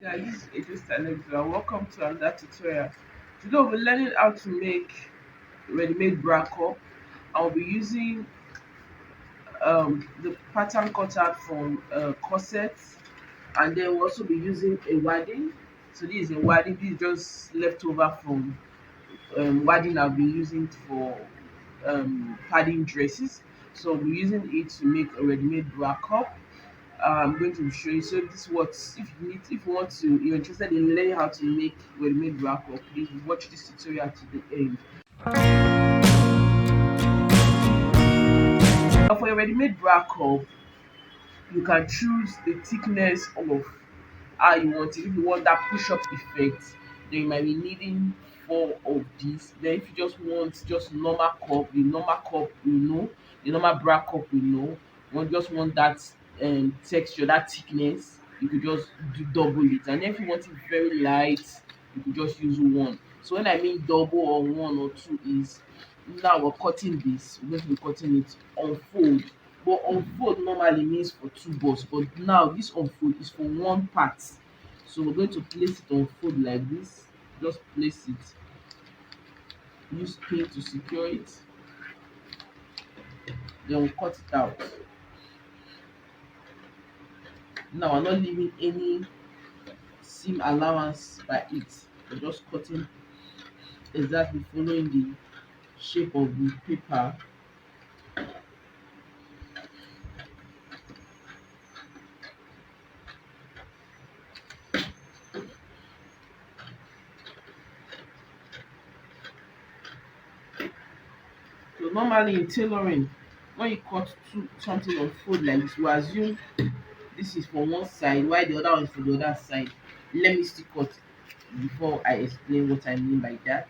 Guys, this is Stylexio and welcome to another tutorial. Today we'll be learning how to make ready-made bra cup. I'll be using the pattern cut out from corsets, and then we'll also be using a wadding. So this is a wadding. This is just leftover from wadding I'll be using for padding dresses. So we're using it to make a ready-made bra cup. I'm going to show you. So this is what if you want to you're interested in learning how to make ready-made bra cup, please watch this tutorial to the end. Now for a ready-made bra cup, you can choose the thickness of how you want it. If you want that push-up effect, then you might be needing four of these. Then if you just want just normal cup, the normal cup you know, the normal bra cup you know, just want that texture, that thickness, you could just do double it. And then if you want it very light, you could just use one. So when I mean double or one or two is, now we're cutting this, we're going to be cutting it on fold. But unfold normally means for two balls, but now this unfold is for one part. So we're going to place it on fold like this. Just place it, use pin to secure it, then we'll cut it out. Now we're not leaving any seam allowance by it. We're just cutting exactly following the shape of the paper. So normally in tailoring, when you cut something on fold like this, we assume this is for one side while the other one is for the other side. Let me still cut before I explain what I mean by that.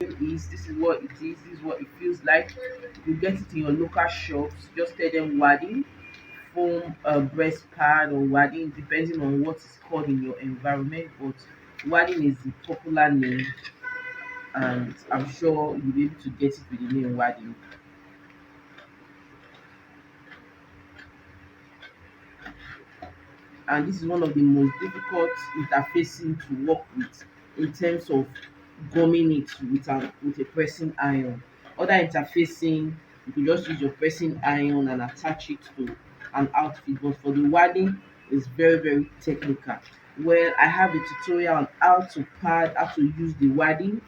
This is what it is, this is what it feels like. You get it in your local shops, just tell them wadding, foam breast pad or wadding, depending on what is called in your environment, but wadding is the popular name, and I'm sure you'll be able to get it with the name wadding. And this is one of the most difficult interfacing to work with in terms of gumming it with a pressing iron. Other interfacing, you could just use your pressing iron and attach it to an outfit, but for the wadding is very technical. Well, I have a tutorial on how to pad, how to use the wadding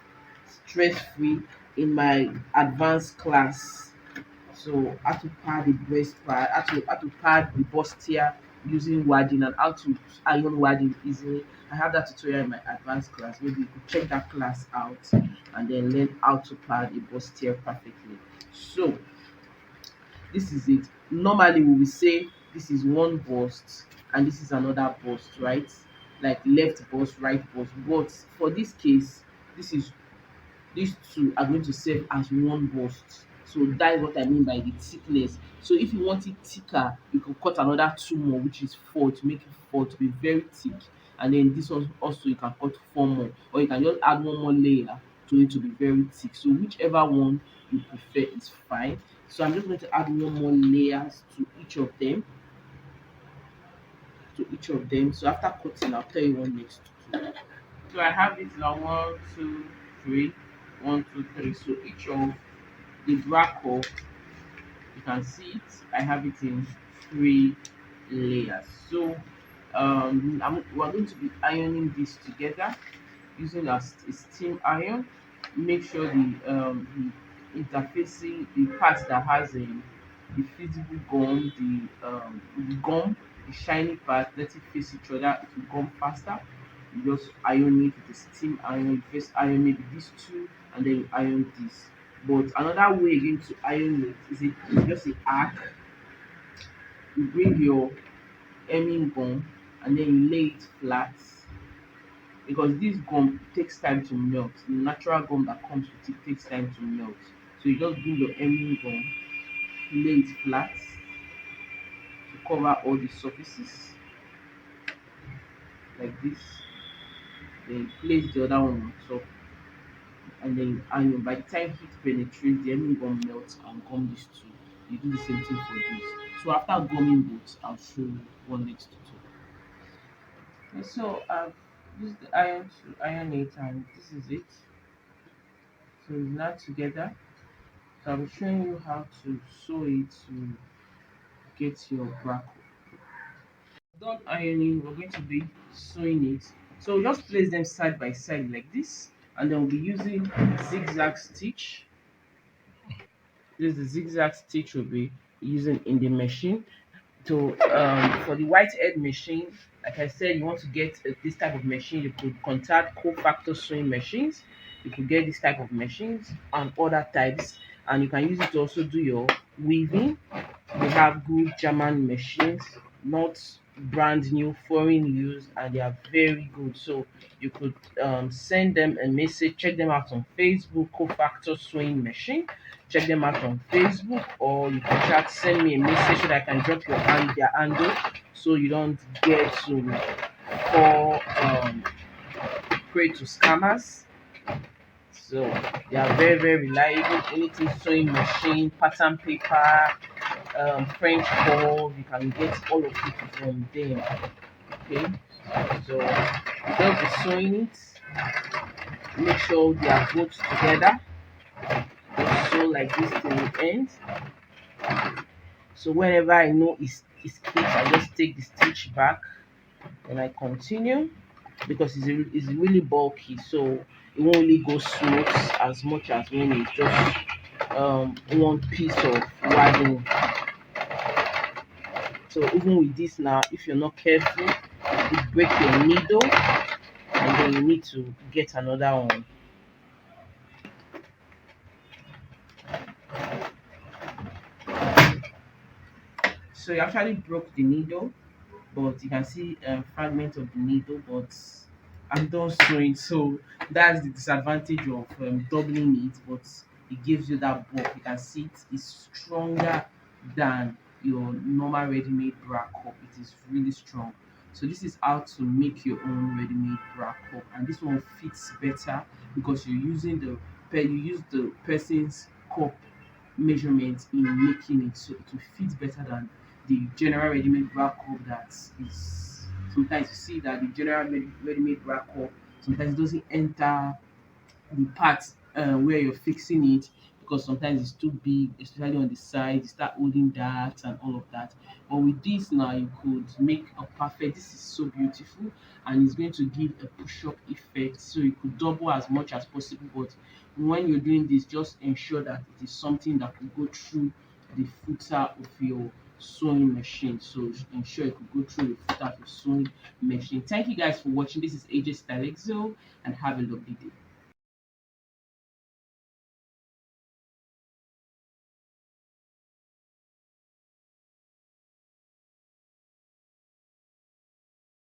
stress free in my advanced class. So how to pad the breast pad, how to pad the bustier using wadding, and how to iron wadding easily. I have that tutorial in my advanced class. Maybe you could check that class out and then learn how to pad a bustier perfectly. So this is it. Normally we will say this is one bust and this is another bust, right? Like left bust, right bust. But for this case, this is these two are going to serve as one bust. So that is what I mean by the thickness. So if you want it thicker, you can cut another two more, which is four, to make it four to be very thick. And then this one also you can cut four more, or you can just add one more layer to it to be very thick. So whichever one you prefer is fine. So I'm just going to add one more layers to each of them. So after cutting, I'll tell you what next to do. So I have it now, one, two, three, one, two, three. So each of the black hole, you can see it. I have it in three layers. So we're going to be ironing this together using a steam iron. Make sure the interfacing, the part that has the visible gum, the gum, the shiny part, let it face each other, it will gum faster. You just iron it with a steam iron. You first iron maybe these two and then you iron this. But another way again to iron it is just a arc. You bring your hemming gum and then you lay it flat, because this gum takes time to melt. The natural gum that comes with it takes time to melt. So you just bring your hemming gum, lay it flat to cover all the surfaces like this. Then place the other one on top and then iron. By the time heat penetrates, the hemming gum melts and gum these two. you do the same thing for this. So after gumming both, I'll show you what next to do. Okay, so I've used the iron to iron it, and this is it. So it's not together. So I'm showing you how to sew it to get your bra. Done ironing, we're going to be sewing it. So just place them side by side like this, and then we'll be using zigzag stitch. This is the zigzag stitch we'll be using in the machine. So for the white head machine, like I said, you want to get this type of machine, you could contact co-factor sewing machines. You could get this type of machines and other types, and you can use it to also do your weaving. They have good German machines, not brand new, foreign use, and they are very good. So you could send them a message, check them out on Facebook, Cofactor Sewing Machine. Check them out on Facebook, or you can chat, send me a message so that I can drop their handle, so you don't get to fall prey to scammers. So they are very, very reliable. Anything sewing machine, pattern paper, French cord, you can get all of it from them. Okay, so just be sewing it. Make sure they are both together. Just sew like this till the end. So whenever I know it's kicked, I just take the stitch back and I continue, because it's really bulky, so it won't really go smooth as much as when it's just one piece of wadding. So even with this now, if you're not careful, you break your needle, and then you need to get another one. So you actually broke the needle, but you can see a fragment of the needle, but I'm done sewing. So that's the disadvantage of doubling it, but it gives you that bulk. You can see it is stronger than your normal ready-made bra cup. It is really strong. So this is how to make your own ready-made bra cup, and this one fits better because you're using you use the person's cup measurement in making it, so it will fit better than the general ready-made bra cup that is, sometimes you see that the general ready-made bra cup sometimes it doesn't enter the part where you're fixing it, because sometimes it's too big, especially on the side. You start holding that and all of that. But with this now, you could make a perfect. This is so beautiful, and it's going to give a push-up effect. So you could double as much as possible. But when you're doing this, just ensure that it is something that could go through the footer of your sewing machine. So ensure it could go through the footer of your sewing machine. Thank you guys for watching. This is AJ Stylexio, and have a lovely day.